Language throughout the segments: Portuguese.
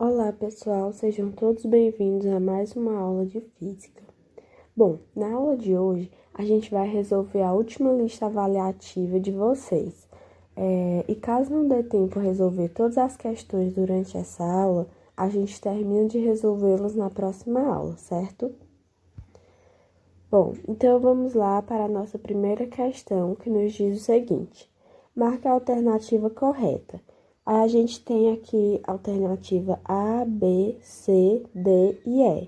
Olá, pessoal, sejam todos bem-vindos a mais uma aula de física. Bom, na aula de hoje, a gente vai resolver a última lista avaliativa de vocês. E caso não dê tempo resolver todas as questões durante essa aula, a gente termina de resolvê-las na próxima aula, certo? Bom, então vamos lá para a nossa primeira questão, que nos diz o seguinte: marque a alternativa correta. Aí a gente tem aqui a alternativa A, B, C, D e E.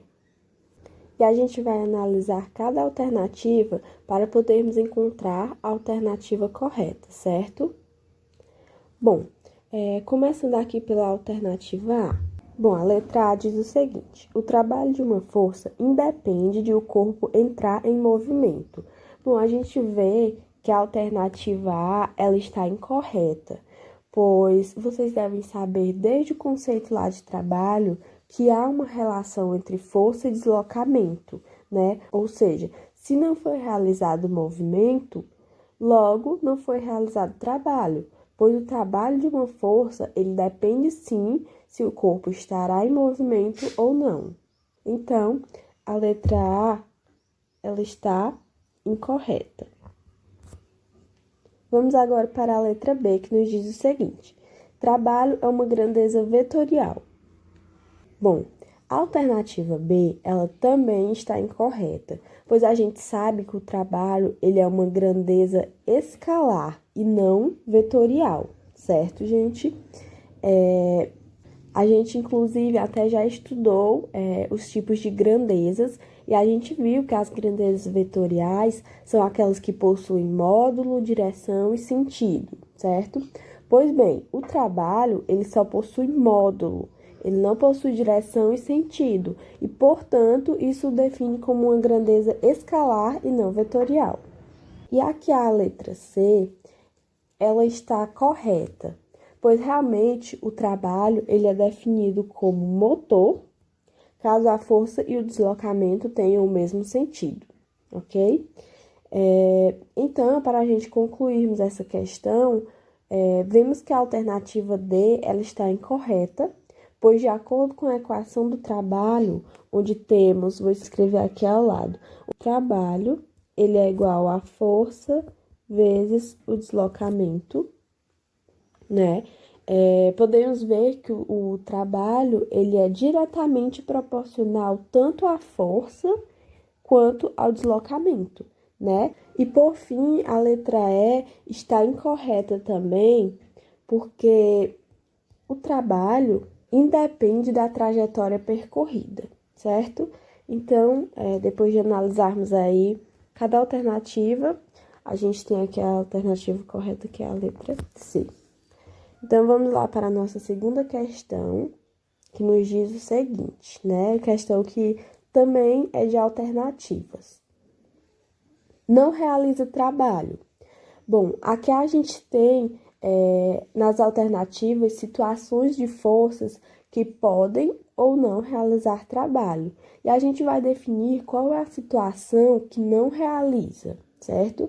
E a gente vai analisar cada alternativa para podermos encontrar a alternativa correta, certo? Bom, começando aqui pela alternativa A. Bom, a letra A diz o seguinte: o trabalho de uma força independe de o corpo entrar em movimento. Bom, a gente vê que a alternativa A, ela está incorreta, pois vocês devem saber desde o conceito lá de trabalho que há uma relação entre força e deslocamento, né? Ou seja, se não foi realizado o movimento, logo não foi realizado o trabalho, pois o trabalho de uma força, ele depende sim se o corpo estará em movimento ou não. Então, a letra A, ela está incorreta. Vamos agora para a letra B, que nos diz o seguinte: trabalho é uma grandeza vetorial. Bom, a alternativa B, ela também está incorreta, pois a gente sabe que o trabalho, ele é uma grandeza escalar e não vetorial, certo, gente? A gente, inclusive, até já estudou os tipos de grandezas e a gente viu que as grandezas vetoriais são aquelas que possuem módulo, direção e sentido, certo? Pois bem, o trabalho, ele só possui módulo, ele não possui direção e sentido e, portanto, isso o define como uma grandeza escalar e não vetorial. E aqui a letra C, ela está correta, pois realmente o trabalho ele é definido como motor, caso a força e o deslocamento tenham o mesmo sentido, ok? Então, para a gente concluirmos essa questão, vemos que a alternativa D ela está incorreta, pois de acordo com a equação do trabalho, onde temos, vou escrever aqui ao lado, o trabalho ele é igual a força vezes o deslocamento, né? Podemos ver que o trabalho ele é diretamente proporcional tanto à força quanto ao deslocamento, né? E por fim, a letra E está incorreta também, porque o trabalho independe da trajetória percorrida, certo? Então, depois de analisarmos aí cada alternativa, a gente tem aqui a alternativa correta, que é a letra C. Então, vamos lá para a nossa segunda questão, que nos diz o seguinte, né? Questão que também é de alternativas. Não realiza trabalho. Bom, aqui a gente tem, nas alternativas, situações de forças que podem ou não realizar trabalho. E a gente vai definir qual é a situação que não realiza, certo?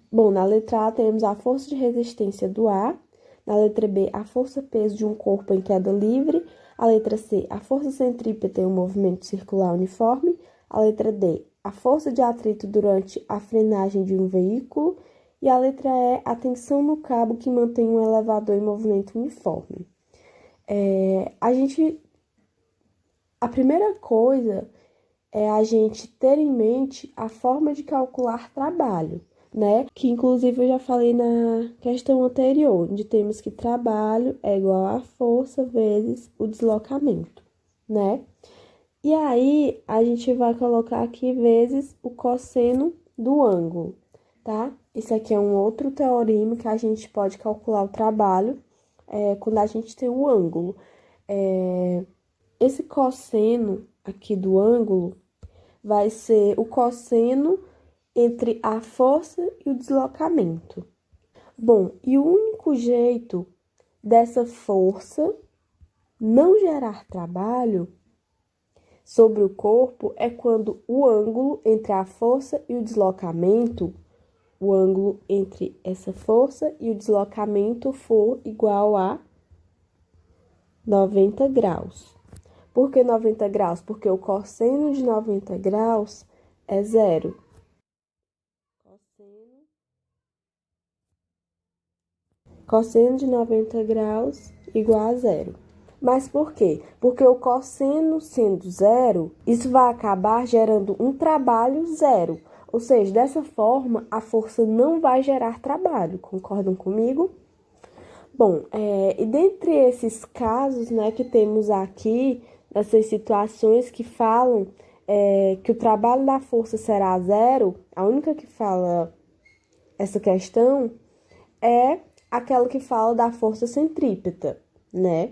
Bom, na letra A temos a força de resistência do ar. Na letra B, a força-peso de um corpo em queda livre. A letra C, a força centrípeta em um movimento circular uniforme. A letra D, a força de atrito durante a frenagem de um veículo. E a letra E, a tensão no cabo que mantém um elevador em movimento uniforme. A primeira coisa é a gente ter em mente a forma de calcular trabalho, né? Que inclusive eu já falei na questão anterior, onde temos que trabalho é igual a força vezes o deslocamento, né? E aí a gente vai colocar aqui vezes o cosseno do ângulo, tá? Isso aqui é um outro teorema que a gente pode calcular o trabalho quando a gente tem o ângulo. Esse cosseno aqui do ângulo vai ser o cosseno entre a força e o deslocamento. Bom, e o único jeito dessa força não gerar trabalho sobre o corpo é quando o ângulo entre a força e o deslocamento, o ângulo entre essa força e o deslocamento for igual a 90 graus, Por que 90 graus? Porque o cosseno de 90 graus é zero. Cosseno de 90 graus igual a zero. Mas por quê? Porque o cosseno sendo zero, isso vai acabar gerando um trabalho zero. Ou seja, dessa forma, a força não vai gerar trabalho. Concordam comigo? Bom, e dentre esses casos, né, que temos aqui, essas situações que falam que o trabalho da força será zero, a única que fala essa questão é aquela que fala da força centrípeta, né?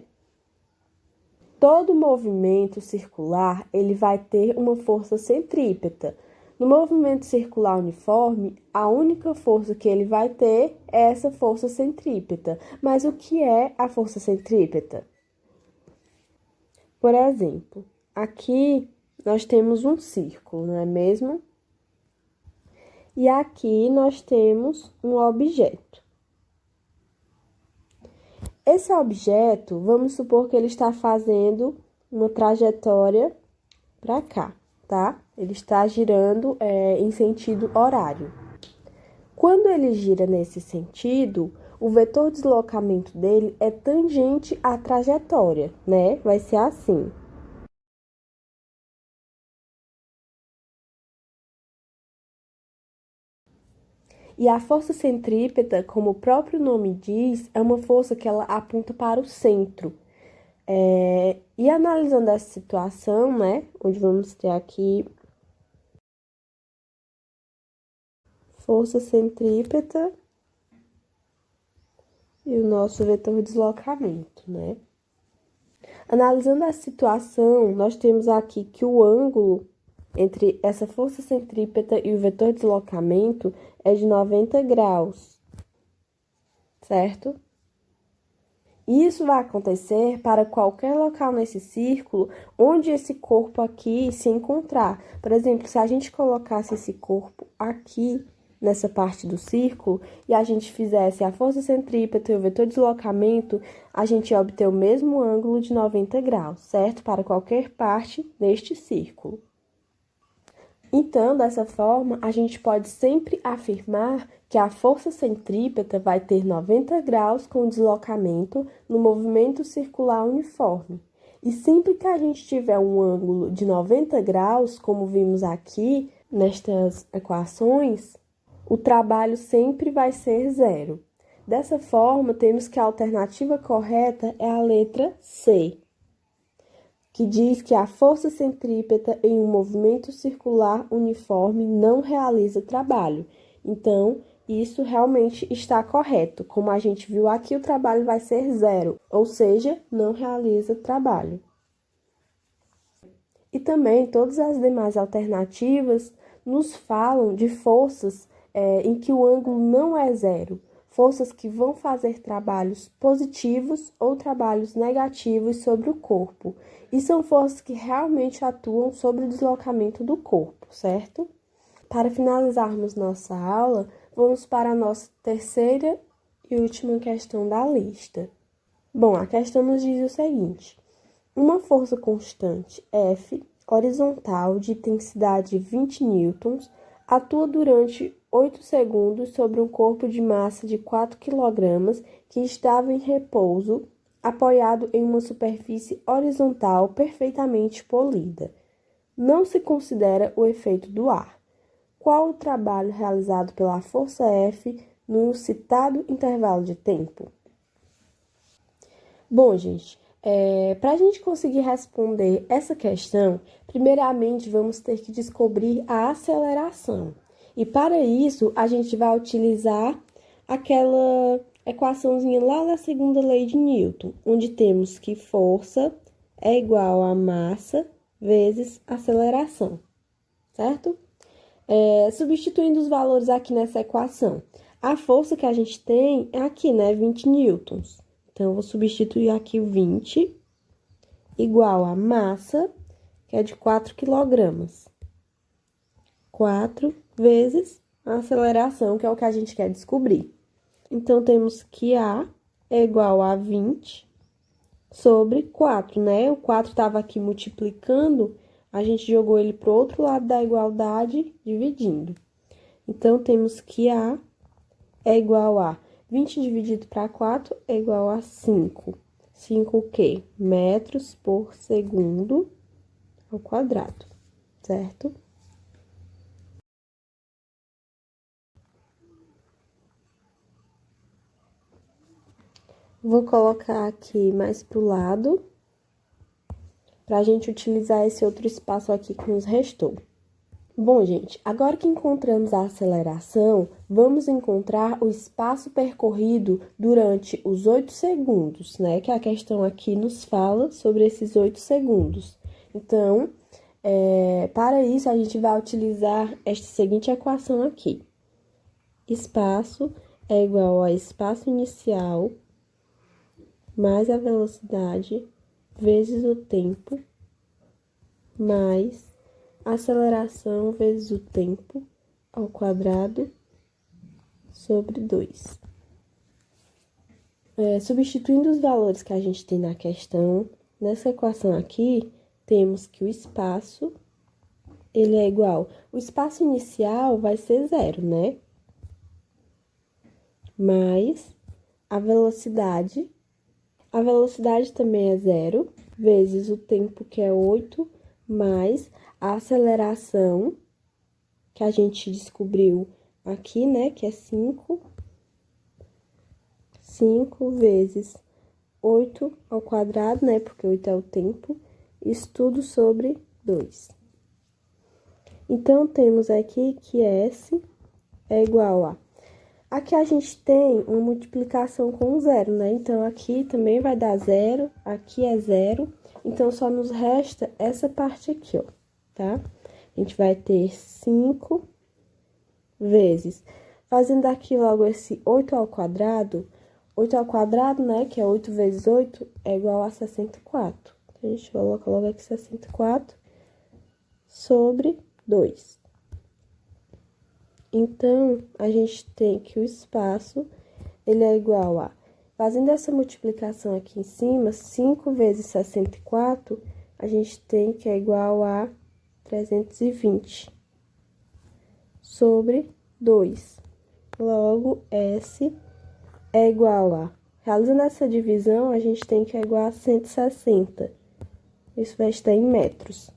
Todo movimento circular, ele vai ter uma força centrípeta. No movimento circular uniforme, a única força que ele vai ter é essa força centrípeta. Mas o que é a força centrípeta? Por exemplo, aqui nós temos um círculo, não é mesmo? E aqui nós temos um objeto. Esse objeto, vamos supor que ele está fazendo uma trajetória para cá, tá? Ele está girando em sentido horário. Quando ele gira nesse sentido, o vetor de deslocamento dele é tangente à trajetória, né? Vai ser assim. E a força centrípeta, como o próprio nome diz, é uma força que ela aponta para o centro. E analisando essa situação, né, onde vamos ter aqui força centrípeta e o nosso vetor de deslocamento, né? Analisando a situação, nós temos aqui que o ângulo entre essa força centrípeta e o vetor de deslocamento é de 90 graus, certo? Isso vai acontecer para qualquer local nesse círculo onde esse corpo aqui se encontrar. Por exemplo, se a gente colocasse esse corpo aqui nessa parte do círculo e a gente fizesse a força centrípeta e o vetor de deslocamento, a gente ia obter o mesmo ângulo de 90 graus, certo? Para qualquer parte deste círculo. Então, dessa forma, a gente pode sempre afirmar que a força centrípeta vai ter 90 graus com deslocamento no movimento circular uniforme. E sempre que a gente tiver um ângulo de 90 graus, como vimos aqui nestas equações, o trabalho sempre vai ser zero. Dessa forma, temos que a alternativa correta é a letra C, que diz que a força centrípeta em um movimento circular uniforme não realiza trabalho. Então, isso realmente está correto. Como a gente viu aqui, o trabalho vai ser zero, ou seja, não realiza trabalho. E também todas as demais alternativas nos falam de forças em que o ângulo não é zero. Forças que vão fazer trabalhos positivos ou trabalhos negativos sobre o corpo. E são forças que realmente atuam sobre o deslocamento do corpo, certo? Para finalizarmos nossa aula, vamos para a nossa terceira e última questão da lista. Bom, a questão nos diz o seguinte: uma força constante F, horizontal, de intensidade 20 newtons, atua durante 8 segundos sobre um corpo de massa de 4 kg que estava em repouso, apoiado em uma superfície horizontal perfeitamente polida. Não se considera o efeito do ar. Qual o trabalho realizado pela força F no citado intervalo de tempo? Bom, gente, para a gente conseguir responder essa questão, primeiramente vamos ter que descobrir a aceleração. E para isso, a gente vai utilizar aquela equaçãozinha lá da segunda lei de Newton, onde temos que força é igual a massa vezes aceleração, certo? Substituindo os valores aqui nessa equação, a força que a gente tem é aqui, né, 20 newtons. Então, eu vou substituir aqui o 20 igual a massa, que é de 4 kg. 4 vezes a aceleração, que é o que a gente quer descobrir. Então, temos que A é igual a 20 sobre 4, né? O 4 estava aqui multiplicando, a gente jogou ele para o outro lado da igualdade, dividindo. Então, temos que A é igual a 20 dividido para 4 é igual a 5. 5 o quê? Metros por segundo ao quadrado, certo? Vou colocar aqui mais pro lado, para a gente utilizar esse outro espaço aqui que nos restou. Bom, gente, agora que encontramos a aceleração, vamos encontrar o espaço percorrido durante os 8 segundos, né? Que a questão aqui nos fala sobre esses 8 segundos. Então, para isso, a gente vai utilizar esta seguinte equação aqui. Espaço é igual a espaço inicial mais a velocidade vezes o tempo mais aceleração vezes o tempo ao quadrado sobre 2. Substituindo os valores que a gente tem na questão, nessa equação aqui, temos que o espaço, ele é igual... O espaço inicial vai ser 0, né? Mais a velocidade também é 0, vezes o tempo, que é 8, mais a aceleração, que a gente descobriu aqui, né, que é 5. 5 vezes 8 ao quadrado, né, porque 8 é o tempo, isso tudo sobre 2. Então, temos aqui que S é igual a... Aqui a gente tem uma multiplicação com 0, né? Então, aqui também vai dar 0, aqui é 0. Então, só nos resta essa parte aqui, ó, tá? A gente vai ter 5 vezes... Fazendo aqui logo esse 8 ao quadrado, né, que é 8 vezes 8, é igual a 64. Então, a gente coloca logo aqui 64 sobre 2. Então, a gente tem que o espaço, ele é igual a... Fazendo essa multiplicação aqui em cima, 5 vezes 64, a gente tem que é igual a 320 sobre 2. Logo, S é igual a... Realizando essa divisão, a gente tem que é igual a 160. Isso vai estar em metros.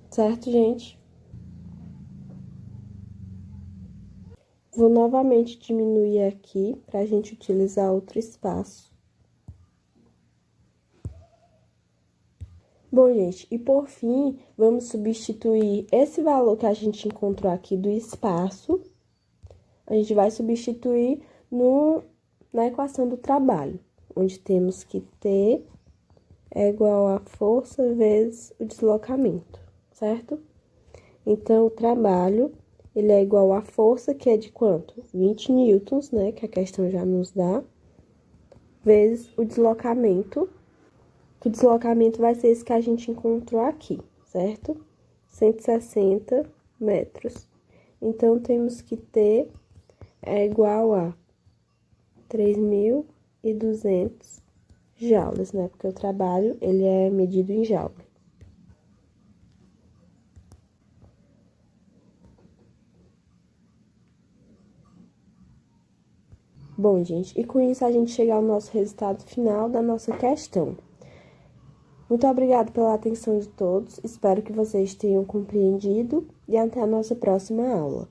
Certo, gente? Vou novamente diminuir aqui para a gente utilizar outro espaço. Bom, gente, e por fim, vamos substituir esse valor que a gente encontrou aqui do espaço, a gente vai substituir na equação do trabalho, onde temos que T é igual a força vezes o deslocamento, certo? Então, o trabalho... Ele é igual à força, que é de quanto? 20 newtons, né? Que a questão já nos dá. Vezes o deslocamento. Que o deslocamento vai ser esse que a gente encontrou aqui, certo? 160 metros. Então, temos que T é igual a 3.200 joules, né? Porque o trabalho, ele é medido em joule. Bom, gente, e com isso a gente chega ao nosso resultado final da nossa questão. Muito obrigada pela atenção de todos, espero que vocês tenham compreendido e até a nossa próxima aula.